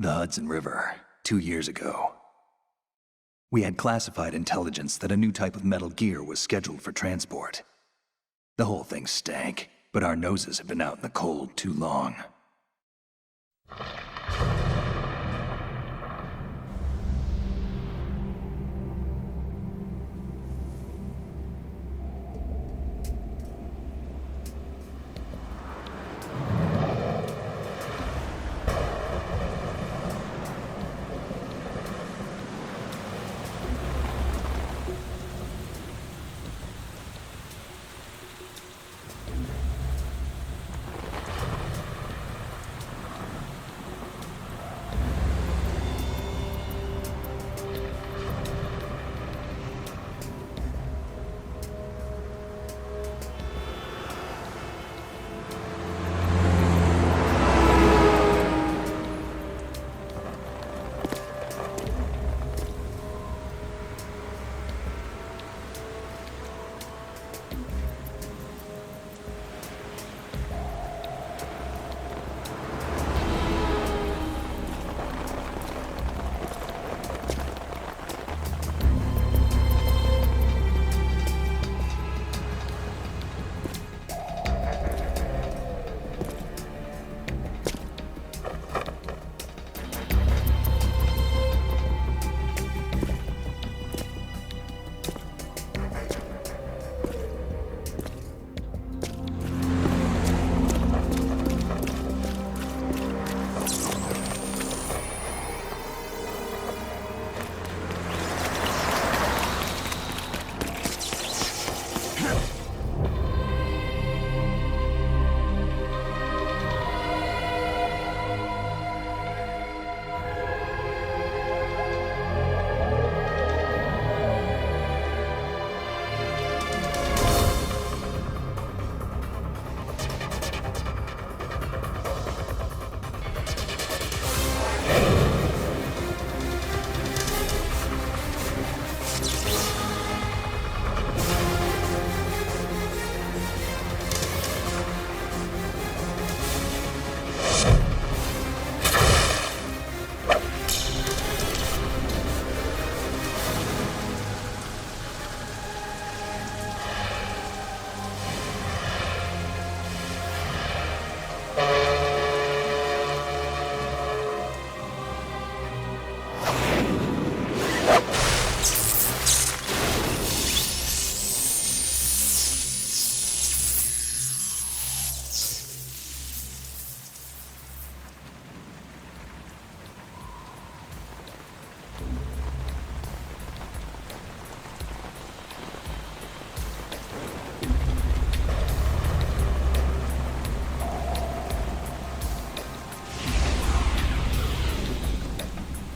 The Hudson River, 2 years ago. We had classified intelligence that a new type of metal gear was scheduled for transport. The whole thing stank, but our noses had been out in the cold too long.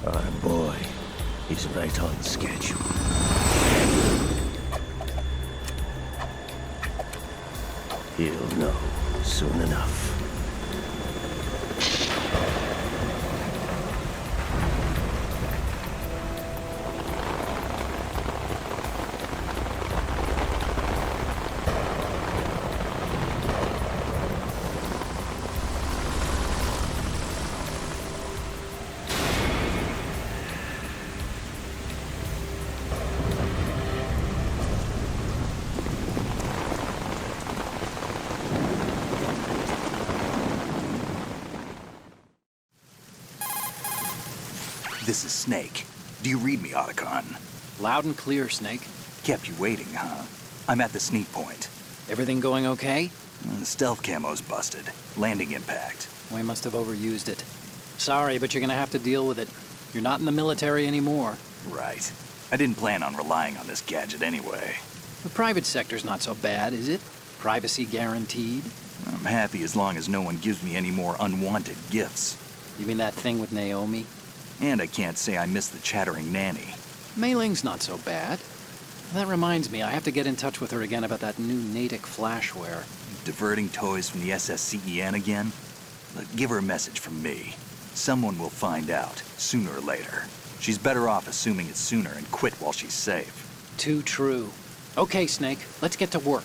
Our boy is right on schedule. He'll know soon enough. This is Snake. Do you read me, Otacon? Loud and clear, Snake. Kept you waiting, huh? I'm at the sneak point. Everything going okay? The stealth camo's busted. Landing impact. We must have overused it. Sorry, but you're gonna have to deal with it. You're not in the military anymore. Right. I didn't plan on relying on this gadget anyway. The private sector's not so bad, is it? Privacy guaranteed? I'm happy as long as no one gives me any more unwanted gifts. You mean that thing with Naomi? And I can't say I miss the chattering nanny. Mei Ling's not so bad. That reminds me, I have to get in touch with her again about that new Natick flashware. Diverting toys from the SSCEN again? Look, give her a message from me. Someone will find out, sooner or later. She's better off assuming it sooner and quit while she's safe. Too true. Okay, Snake, let's get to work.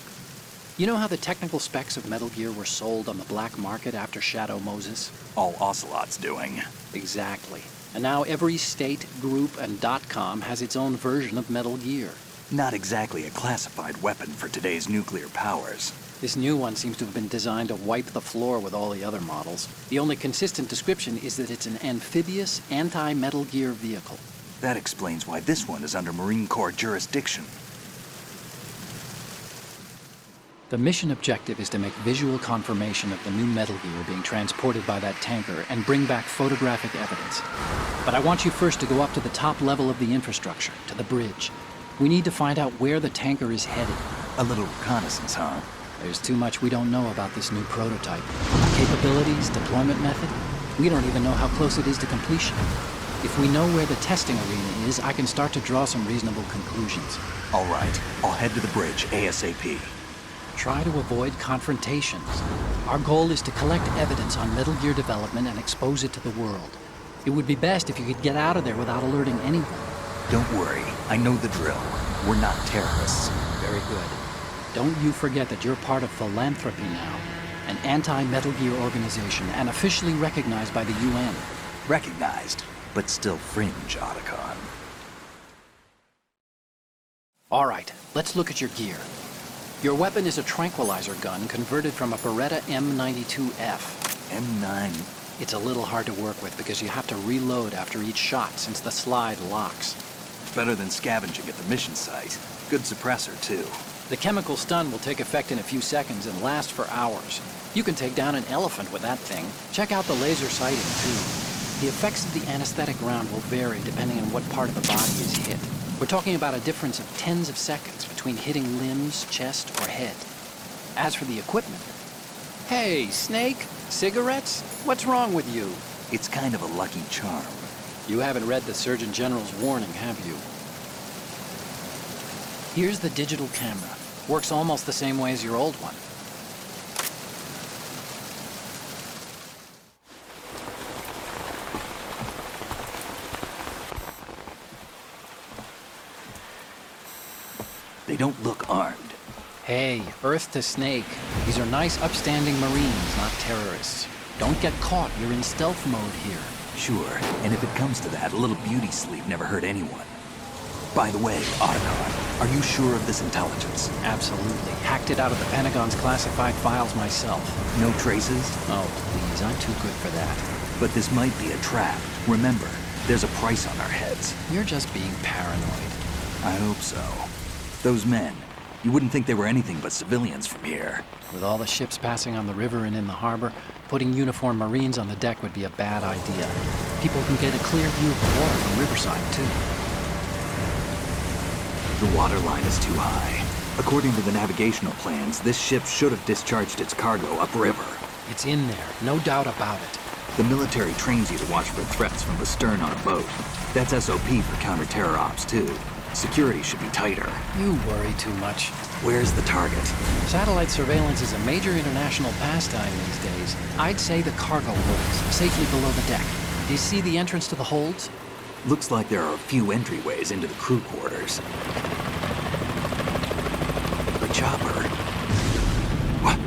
You know how the technical specs of Metal Gear were sold on the black market after Shadow Moses? All Ocelot's doing. Exactly. And now every state, group, and .com has its own version of Metal Gear. Not exactly a classified weapon for today's nuclear powers. This new one seems to have been designed to wipe the floor with all the other models. The only consistent description is that it's an amphibious, anti-Metal Gear vehicle. That explains why this one is under Marine Corps jurisdiction. The mission objective is to make visual confirmation of the new Metal Gear being transported by that tanker and bring back photographic evidence. But I want you first to go up to the top level of the infrastructure, to the bridge. We need to find out where the tanker is headed. A little reconnaissance, huh? There's too much we don't know about this new prototype. Capabilities, deployment method. We don't even know how close it is to completion. If we know where the testing arena is, I can start to draw some reasonable conclusions. All right, I'll head to the bridge ASAP. Try to avoid confrontations. Our goal is to collect evidence on Metal Gear development and expose it to the world. It would be best if you could get out of there without alerting anyone. Don't worry, I know the drill. We're not terrorists. Very good. Don't you forget that you're part of Philanthropy now, an anti-Metal Gear organization and officially recognized by the UN. Recognized, but still fringe, Otacon. All right, let's look at your gear. Your weapon is a tranquilizer gun converted from a Beretta M92F. M9. It's a little hard to work with because you have to reload after each shot since the slide locks. Better than scavenging at the mission site. Good suppressor, too. The chemical stun will take effect in a few seconds and last for hours. You can take down an elephant with that thing. Check out the laser sighting, too. The effects of the anesthetic round will vary depending on what part of the body is hit. We're talking about a difference of tens of seconds between hitting limbs, chest, or head. As for the equipment... Hey, Snake? Cigarettes? What's wrong with you? It's kind of a lucky charm. You haven't read the Surgeon General's warning, have you? Here's the digital camera. Works almost the same way as your old one. They don't look armed. Hey, Earth to Snake. These are nice, upstanding Marines, not terrorists. Don't get caught. You're in stealth mode here. Sure, and if it comes to that, a little beauty sleep never hurt anyone. By the way, Otacon, are you sure of this intelligence? Absolutely. Hacked it out of the Pentagon's classified files myself. No traces? Oh, please, I'm too good for that. But this might be a trap. Remember, there's a price on our heads. You're just being paranoid. I hope so. Those men, you wouldn't think they were anything but civilians from here. With all the ships passing on the river and in the harbor, putting uniformed Marines on the deck would be a bad idea. People can get a clear view of the water from Riverside, too. The water line is too high. According to the navigational plans, this ship should have discharged its cargo upriver. It's in there, no doubt about it. The military trains you to watch for threats from the stern on a boat. That's SOP for counter-terror ops, too. Security should be tighter. You worry too much. Where's the target? Satellite surveillance is a major international pastime these days. I'd say the cargo holds, safely below the deck. Do you see the entrance to the holds? Looks like there are a few entryways into the crew quarters. The chopper. What?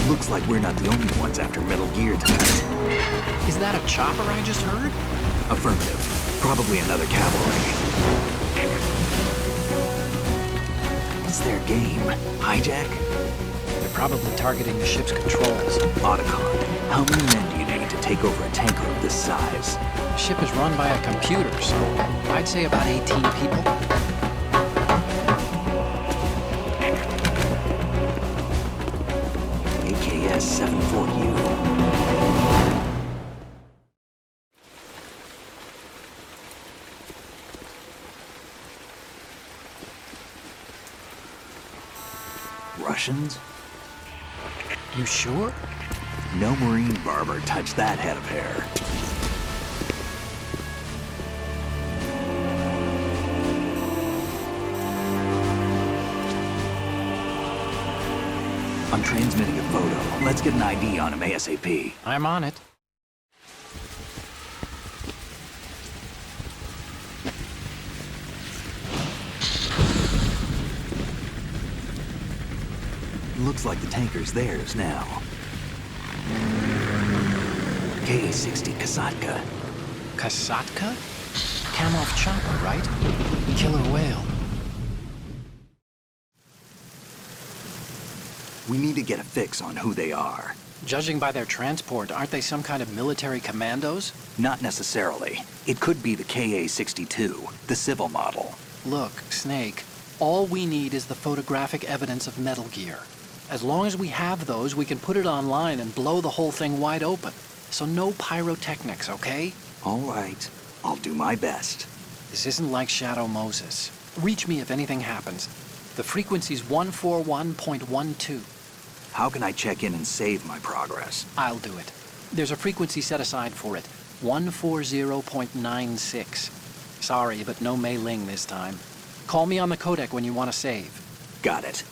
Looks like we're not the only ones after Metal Gear tonight. Is that a chopper I just heard? Affirmative. Probably another cavalry. What's their game? Hijack? They're probably targeting the ship's controls. Otacon, how many men do you need to take over a tanker of this size? The ship is run by a computer, so I'd say about 18 people. AKS 74U. Russians? You sure? No Marine barber touched that head of hair. I'm transmitting a photo. Let's get an ID on him ASAP. I'm on it. Looks like the tanker's theirs now. KA-60 Kasatka. Kasatka? Kamov chopper, right? Killer whale. We need to get a fix on who they are. Judging by their transport, aren't they some kind of military commandos? Not necessarily. It could be the KA-62, the civil model. Look, Snake, all we need is the photographic evidence of Metal Gear. As long as we have those, we can put it online and blow the whole thing wide open. So no pyrotechnics, okay? All right. I'll do my best. This isn't like Shadow Moses. Reach me if anything happens. The frequency's 141.12. How can I check in and save my progress? I'll do it. There's a frequency set aside for it. 140.96. Sorry, but no Mei Ling this time. Call me on the codec when you want to save. Got it.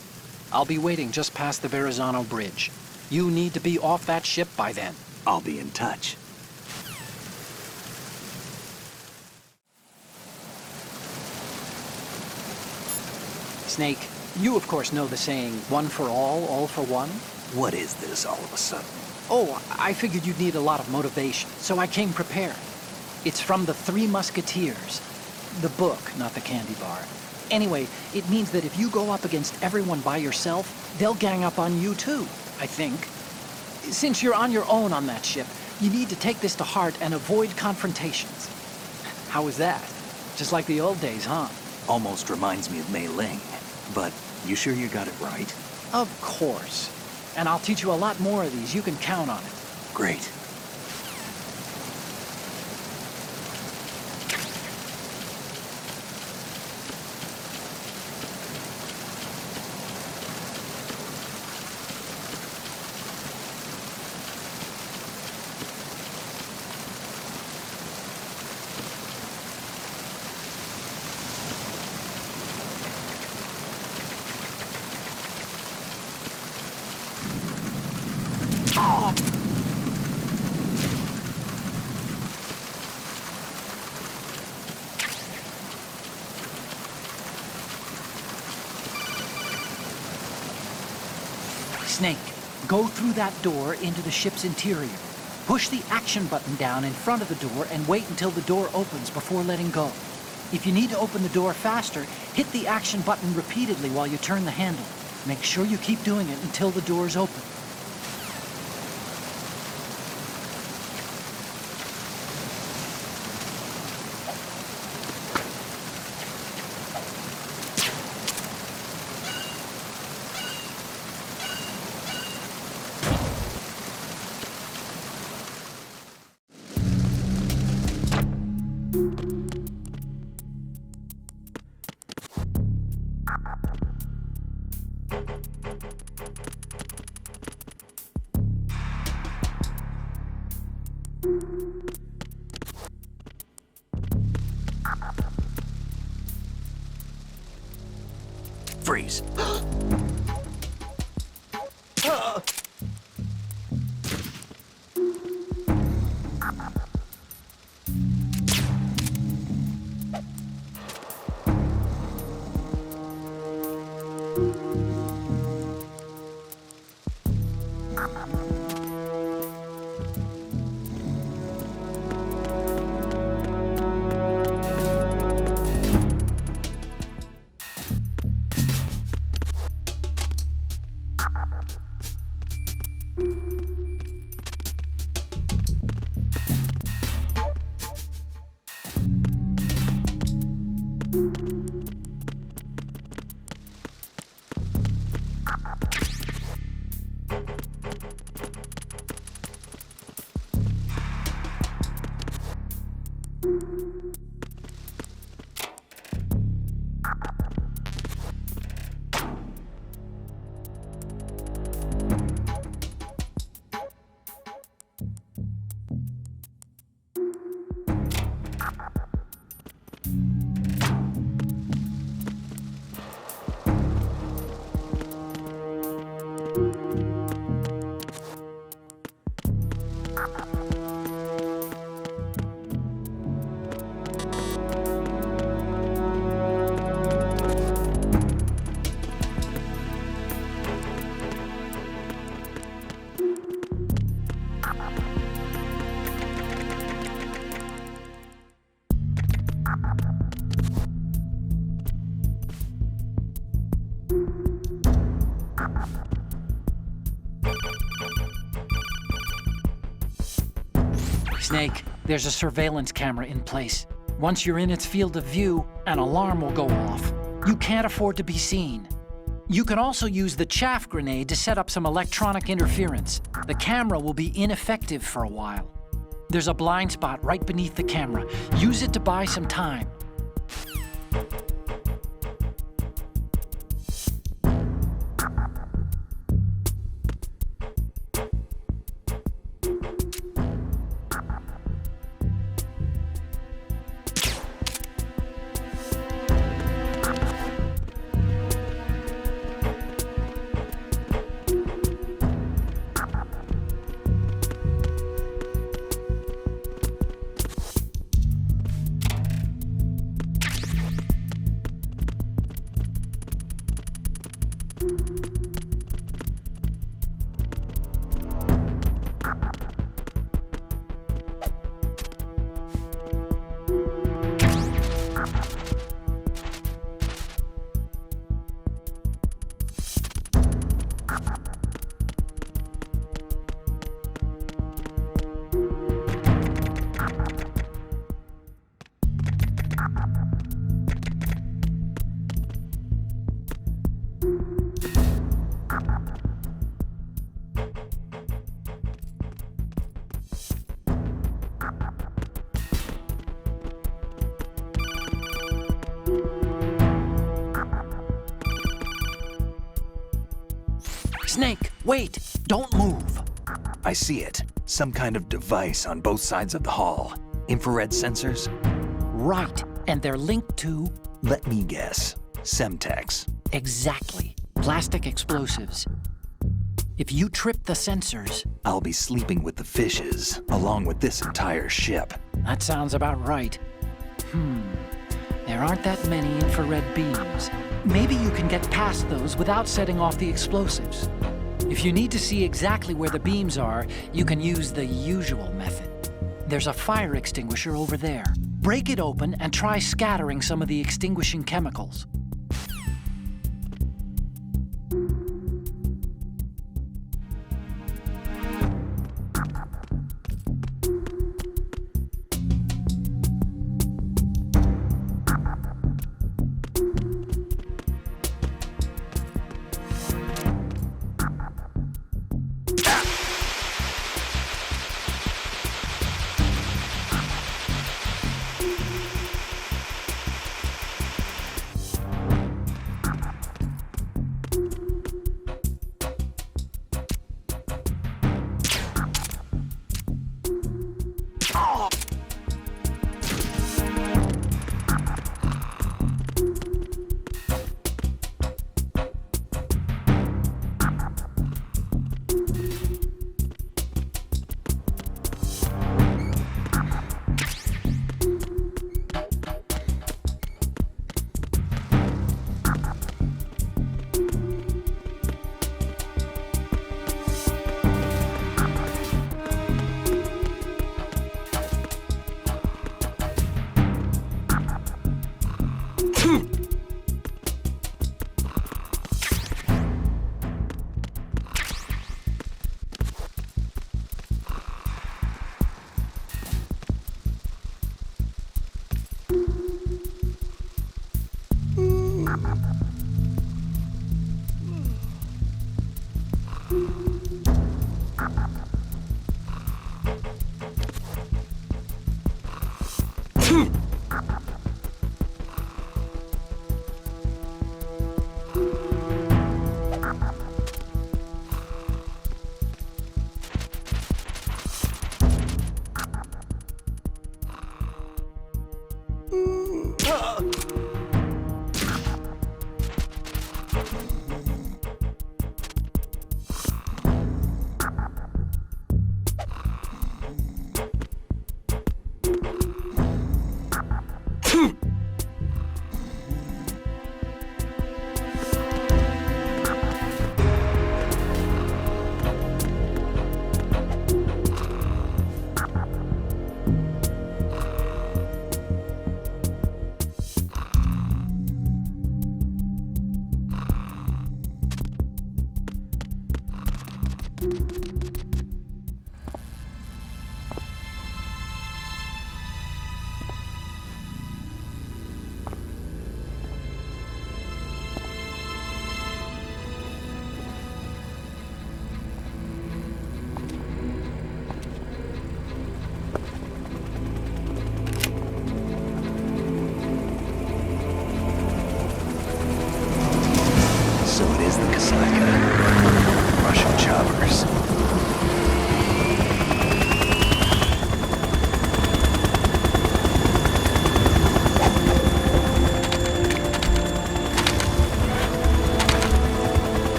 I'll be waiting just past the Verrazano Bridge. You need to be off that ship by then. I'll be in touch. Snake, you of course know the saying, one for all for one? What is this all of a sudden? Oh, I figured you'd need a lot of motivation, so I came prepared. It's from the Three Musketeers. The book, not the candy bar. Anyway, it means that if you go up against everyone by yourself, they'll gang up on you too, I think. Since you're on your own on that ship, you need to take this to heart and avoid confrontations. How was that? Just like the old days, huh? Almost reminds me of Mei Ling. But you sure you got it right? Of course. And I'll teach you a lot more of these. You can count on it. Great. Snake, go through that door into the ship's interior. Push the action button down in front of the door and wait until the door opens before letting go. If you need to open the door faster, hit the action button repeatedly while you turn the handle. Make sure you keep doing it until the door's open. Freeze. Snake, there's a surveillance camera in place. Once you're in its field of view, an alarm will go off. You can't afford to be seen. You can also use the chaff grenade to set up some electronic interference. The camera will be ineffective for a while. There's a blind spot right beneath the camera. Use it to buy some time. Snake, wait! Don't move! I see it. Some kind of device on both sides of the hall. Infrared sensors? Right, and they're linked to... Let me guess. Semtex. Exactly. Plastic explosives. If you trip the sensors... I'll be sleeping with the fishes, along with this entire ship. That sounds about right. There aren't that many infrared beams. Maybe you can get past those without setting off the explosives. If you need to see exactly where the beams are, you can use the usual method. There's a fire extinguisher over there. Break it open and try scattering some of the extinguishing chemicals.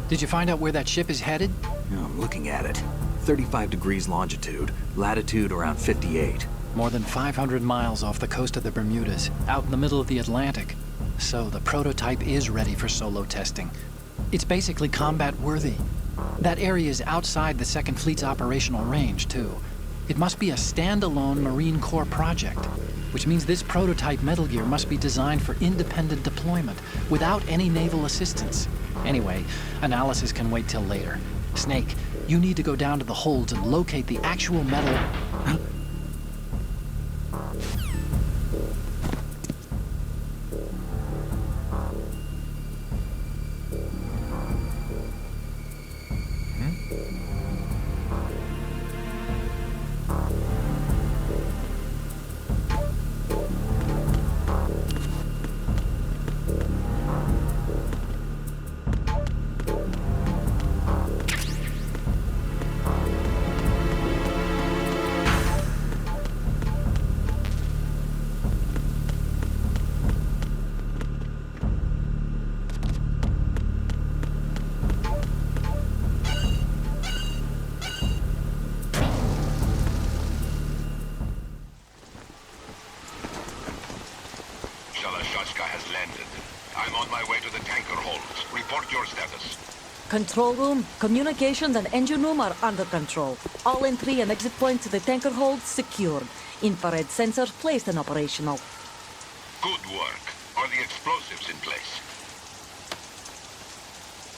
Did you find out where that ship is headed? Oh, I'm looking at it. 35 degrees longitude, latitude around 58. More than 500 miles off the coast of the Bermudas, out in the middle of the Atlantic. So the prototype is ready for solo testing. It's basically combat-worthy. That area is outside the Second Fleet's operational range, too. It must be a standalone Marine Corps project, which means this prototype Metal Gear must be designed for independent deployment, without any naval assistance. Anyway, analysis can wait till later. Snake, you need to go down to the holds and locate the actual metal... Huh? has landed. I'm on my way to the tanker holds. Report your status. Control room, communications, and engine room are under control. All entry and exit points to the tanker hold secured. Infrared sensors placed and operational. Good work. Are the explosives in place?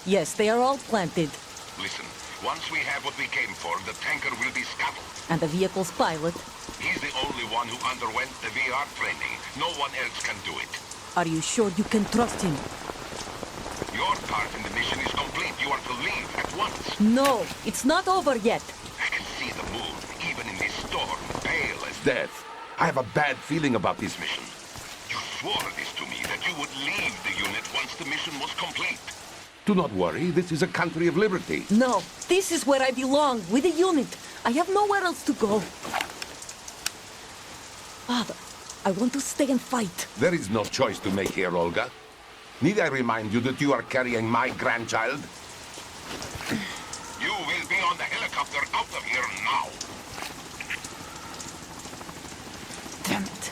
Yes, they are all planted. Listen, once we have what we came for, the tanker will be scuttled. And the vehicle's pilot. He's the only one who underwent the VR training. No one else can do it. Are you sure you can trust him? Your part in the mission is complete. You are to leave at once. No, it's not over yet. I can see the moon, even in this storm, pale as death. I have a bad feeling about this mission. You swore this to me, that you would leave the unit once the mission was complete. Do not worry, this is a country of liberty. No, this is where I belong, with the unit. I have nowhere else to go. Father, I want to stay and fight. There is no choice to make here, Olga. Need I remind you that you are carrying my grandchild? You will be on the helicopter out of here now. Damn it.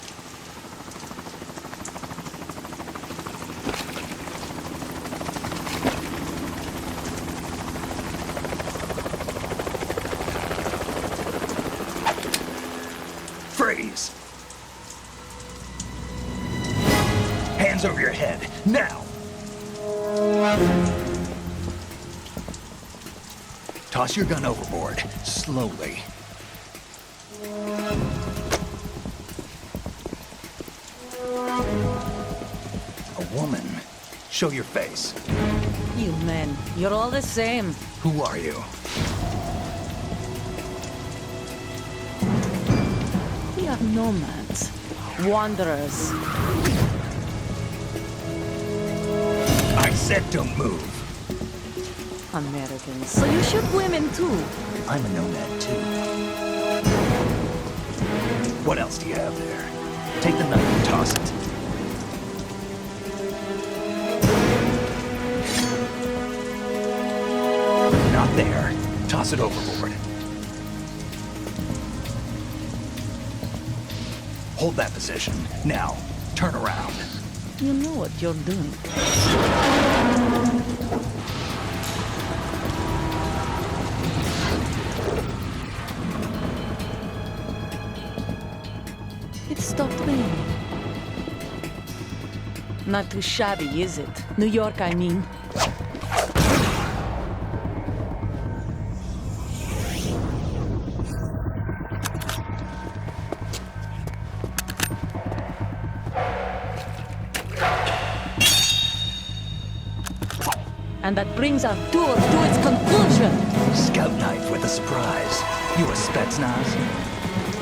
Freeze! Hands over your head, now! Toss your gun overboard, slowly. A woman. Show your face. You men, you're all the same. Who are you? We are nomads. Wanderers. I said don't move. Americans. So you shoot women too. I'm a nomad too. What else do you have there? Take the knife and toss it. Not there. Toss it overboard. Hold that position. Now, turn around. You know what you're doing. It stopped raining. Not too shabby, is it? New York, I mean. And that brings our tour to its conclusion. Scout knife with a surprise. You a Spetsnaz?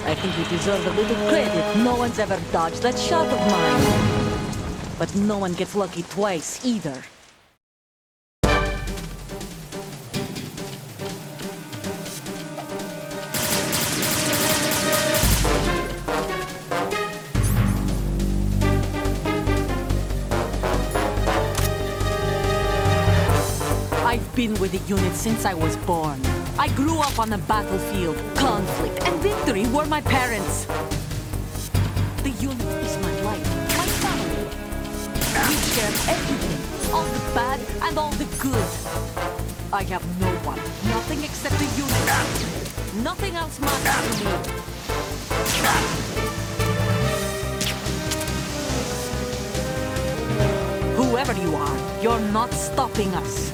I think you deserve a little credit. No one's ever dodged that shot of mine. But no one gets lucky twice, either. I been with the unit since I was born. I grew up on the battlefield. Conflict and victory were my parents. The unit is my life, my family. We share everything, all the bad and all the good. I have no one, nothing except the unit. Nothing else matters to me. Whoever you are, you're not stopping us.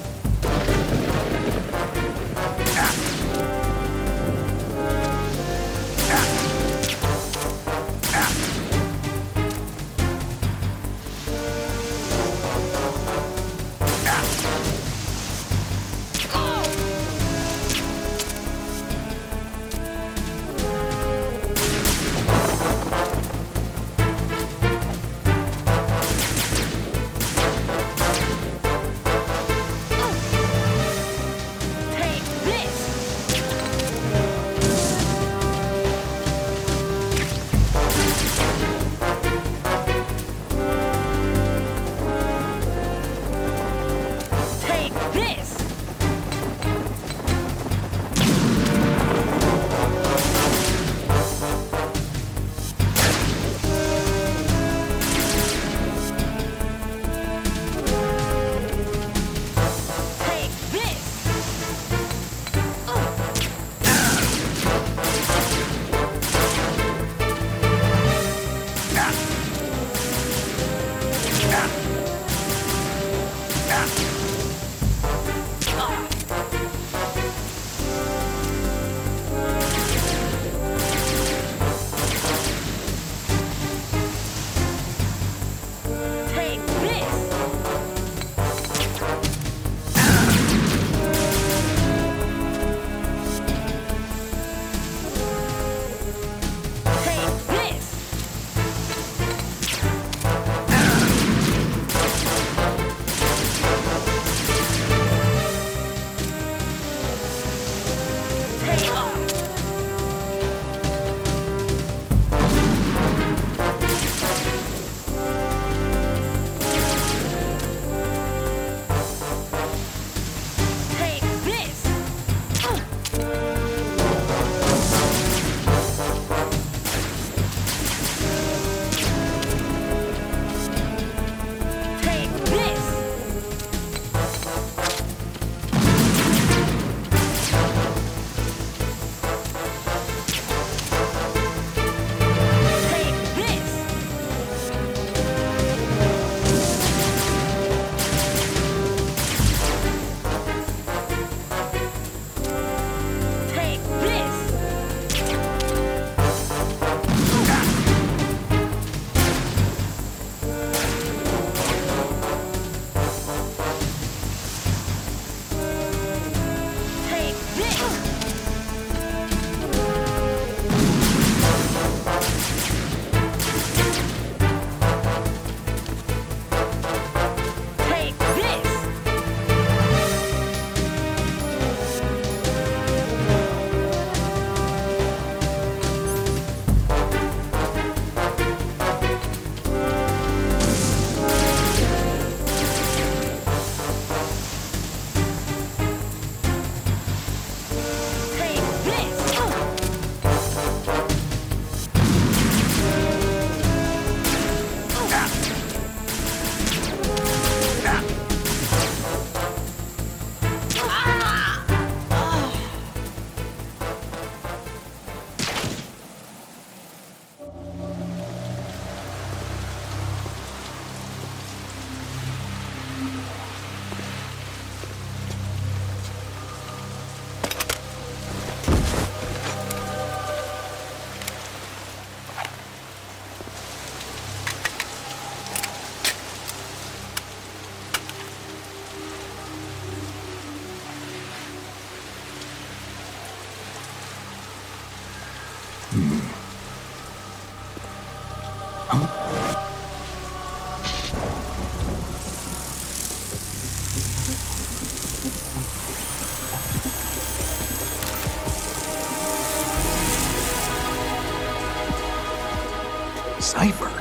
Cipher.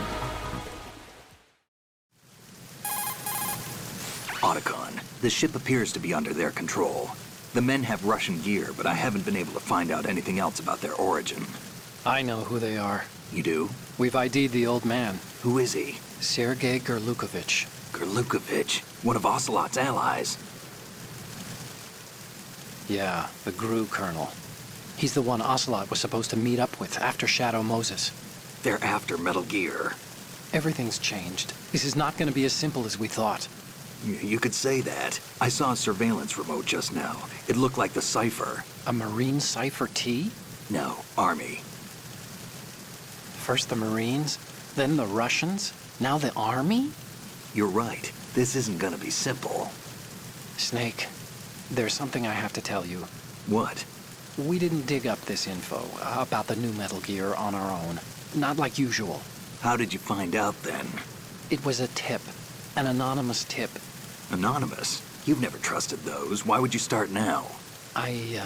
Otacon. The ship appears to be under their control. The men have Russian gear, but I haven't been able to find out anything else about their origin. I know who they are. You do? We've ID'd the old man, Who is he? Sergei Gerlukovich. Gerlukovich, one of Ocelot's allies. Yeah, the GRU colonel. He's the one Ocelot was supposed to meet up with after Shadow Moses. They're after Metal Gear. Everything's changed. This is not going to be as simple as we thought. You could say that. I saw a surveillance remote just now. It looked like the Cypher. A Marine Cypher T? No, Army. First the Marines, then the Russians, now the Army? You're right. This isn't gonna be simple. Snake, there's something I have to tell you. What? We didn't dig up this info about the new Metal Gear on our own. Not like usual. How did you find out then? It was a tip. An anonymous tip. Anonymous? You've never trusted those. Why would you start now? I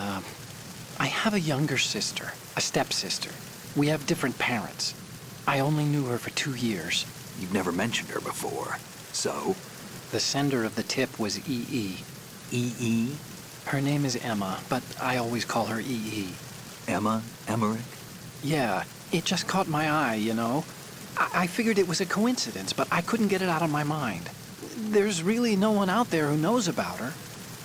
have a younger sister, a stepsister. We have different parents. I only knew her for 2 years. You've never mentioned her before. So? The sender of the tip was EE. EE? Her name is Emma, but I always call her EE. Emma? Emmerich? Yeah, it just caught my eye, you know? I figured it was a coincidence, but I couldn't get it out of my mind. There's really no one out there who knows about her.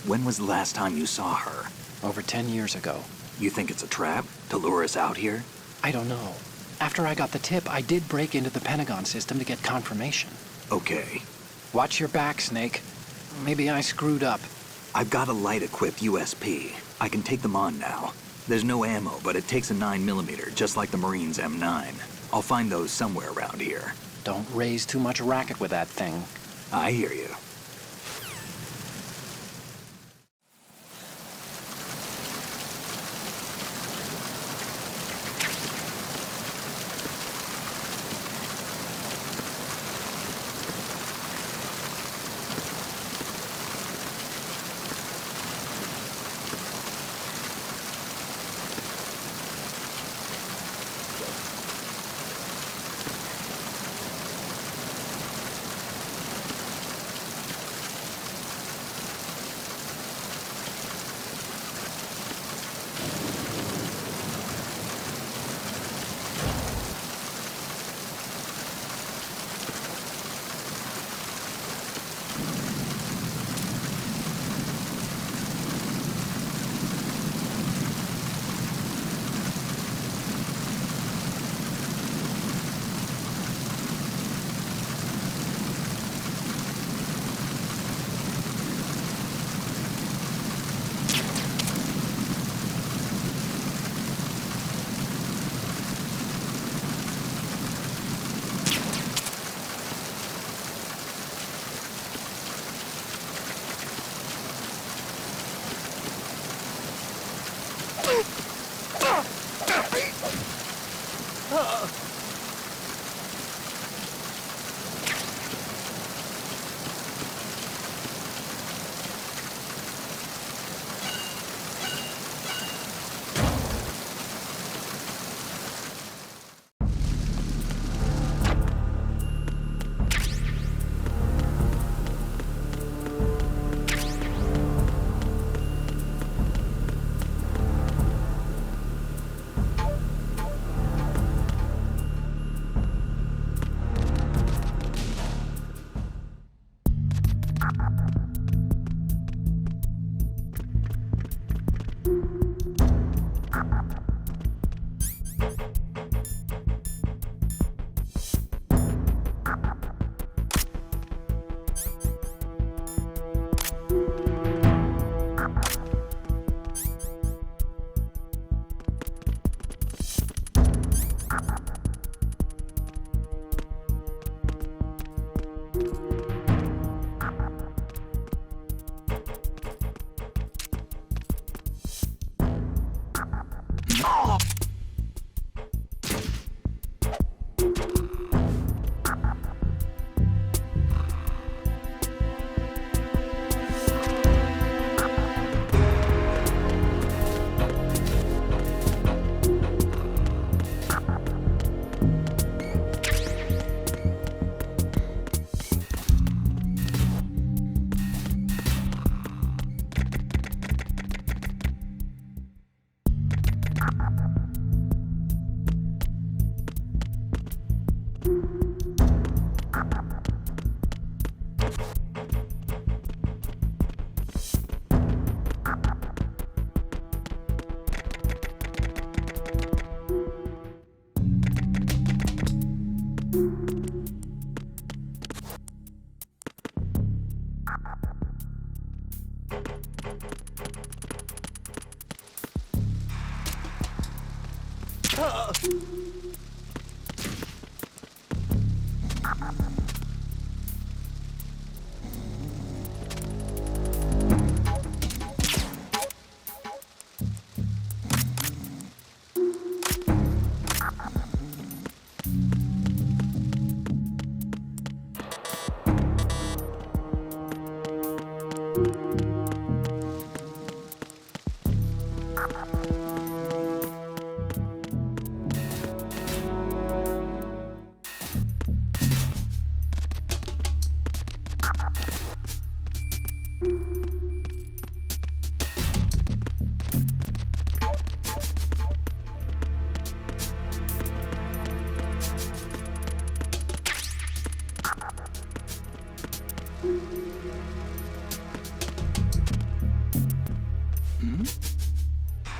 When was the last time you saw her? Over 10 years ago. You think it's a trap? To lure us out here? I don't know. After I got the tip, I did break into the Pentagon system to get confirmation. Okay. Watch your back, Snake. Maybe I screwed up. I've got a light-equipped USP. I can take them on now. There's no ammo, but it takes a 9mm, just like the Marines' M9. I'll find those somewhere around here. Don't raise too much racket with that thing. I hear you.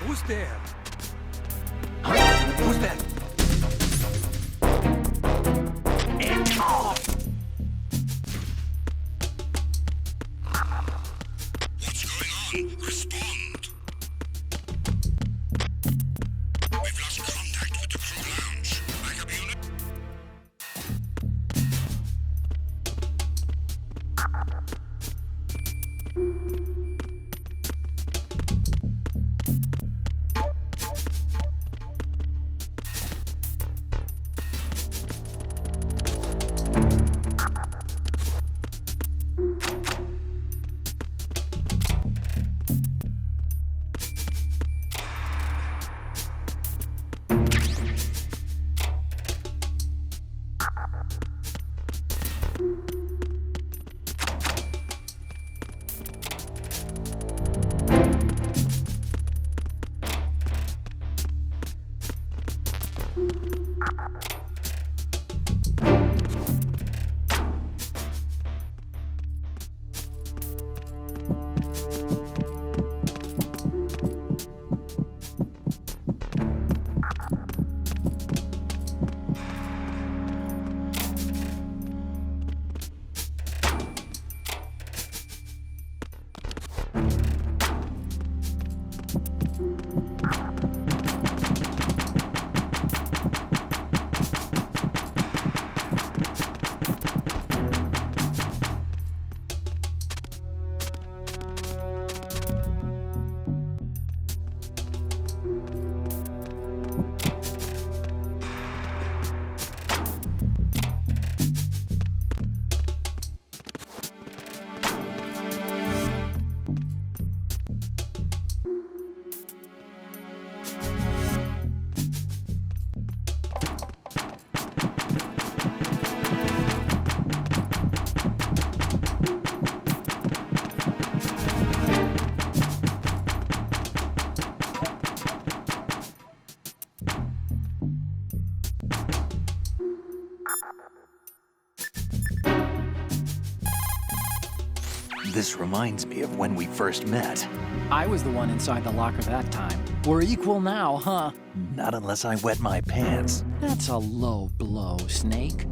Who's there? Who's that? What's going on? Respond. We've lost contact with the crew lounge. Backup unit. This reminds me of when we first met. I was the one inside the locker that time. We're equal now, huh? Not unless I wet my pants. That's a low blow, Snake.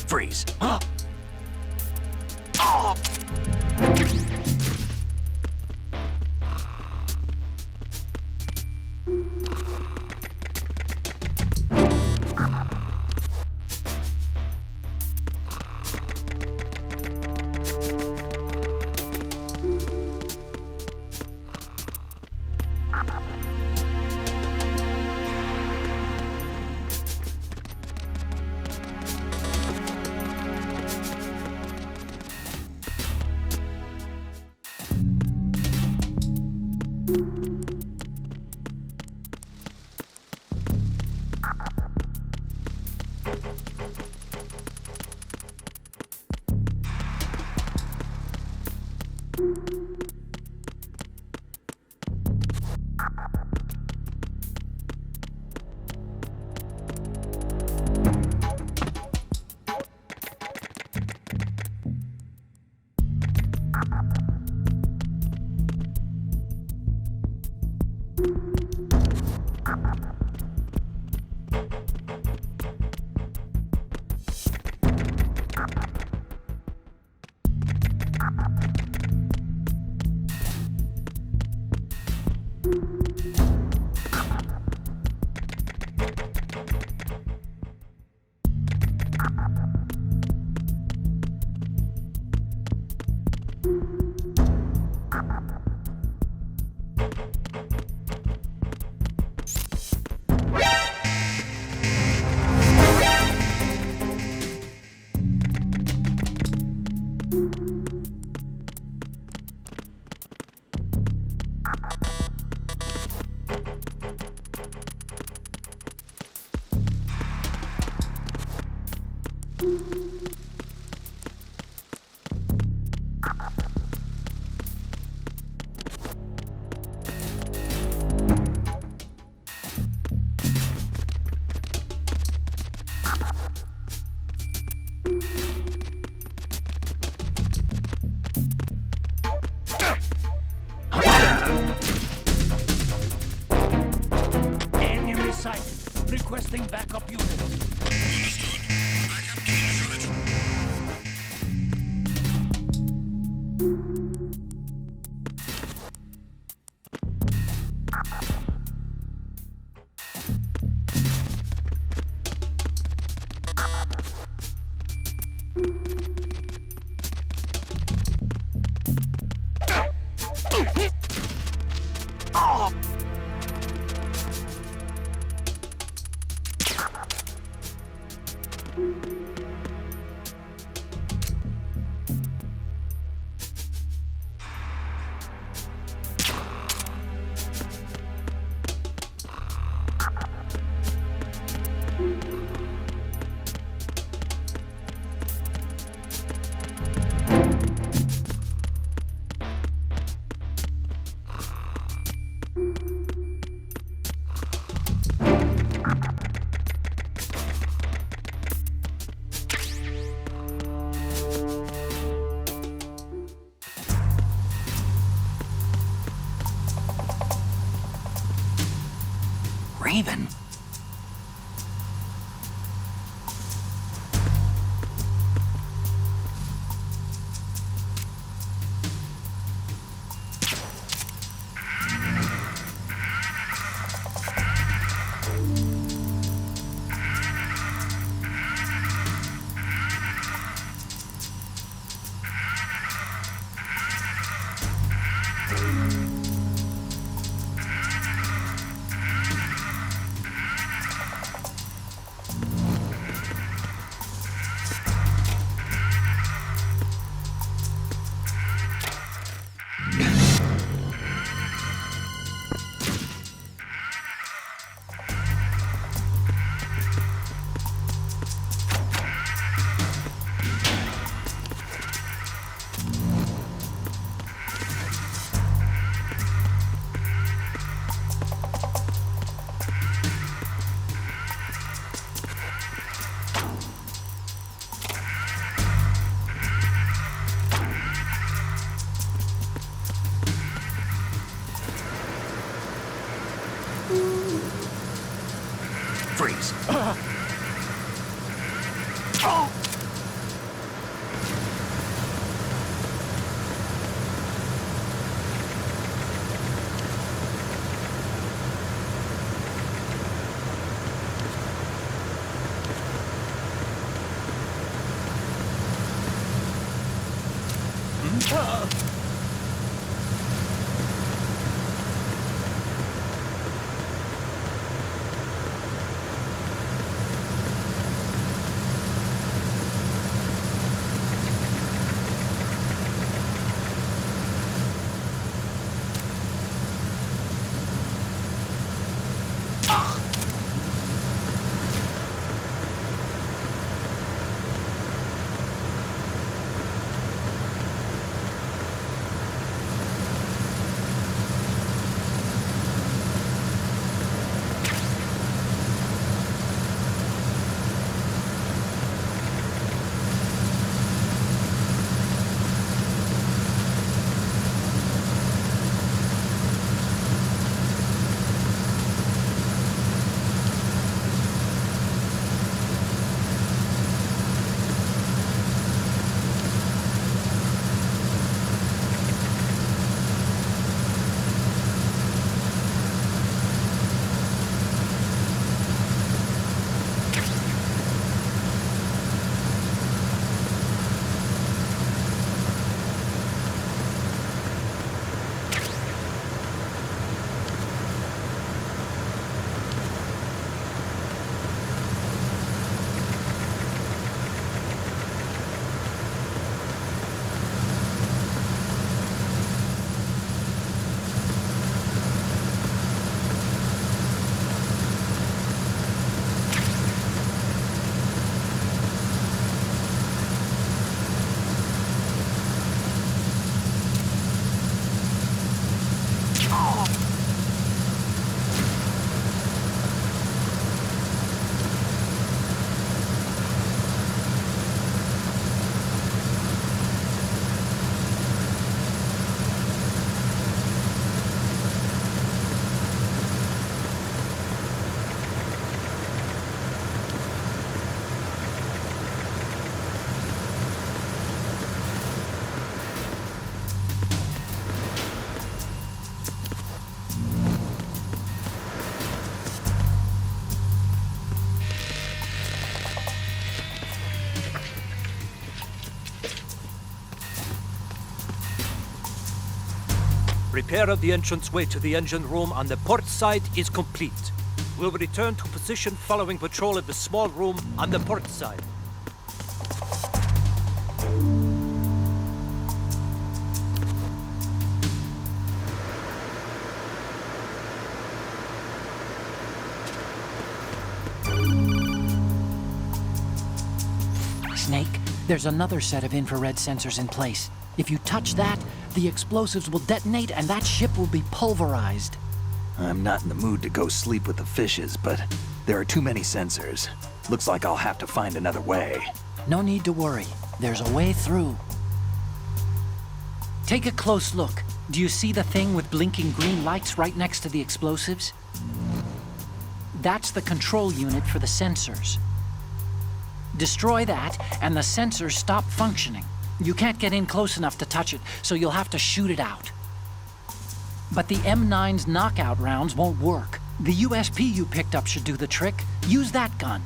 Freeze. Enemy sighted. Requesting backup unit. Understood. Backup team unit. Raven? Freeze. Repair of the entranceway to the engine room on the port side is complete. We'll return to position following patrol of the small room on the port side. Snake, there's another set of infrared sensors in place. If you touch that, the explosives will detonate and that ship will be pulverized. I'm not in the mood to go sleep with the fishes, but there are too many sensors. Looks like I'll have to find another way. No need to worry. There's a way through. Take a close look. Do you see the thing with blinking green lights right next to the explosives? That's the control unit for the sensors. Destroy that, and the sensors stop functioning. You can't get in close enough to touch it, so you'll have to shoot it out. But the M9's knockout rounds won't work. The USP you picked up should do the trick. Use that gun.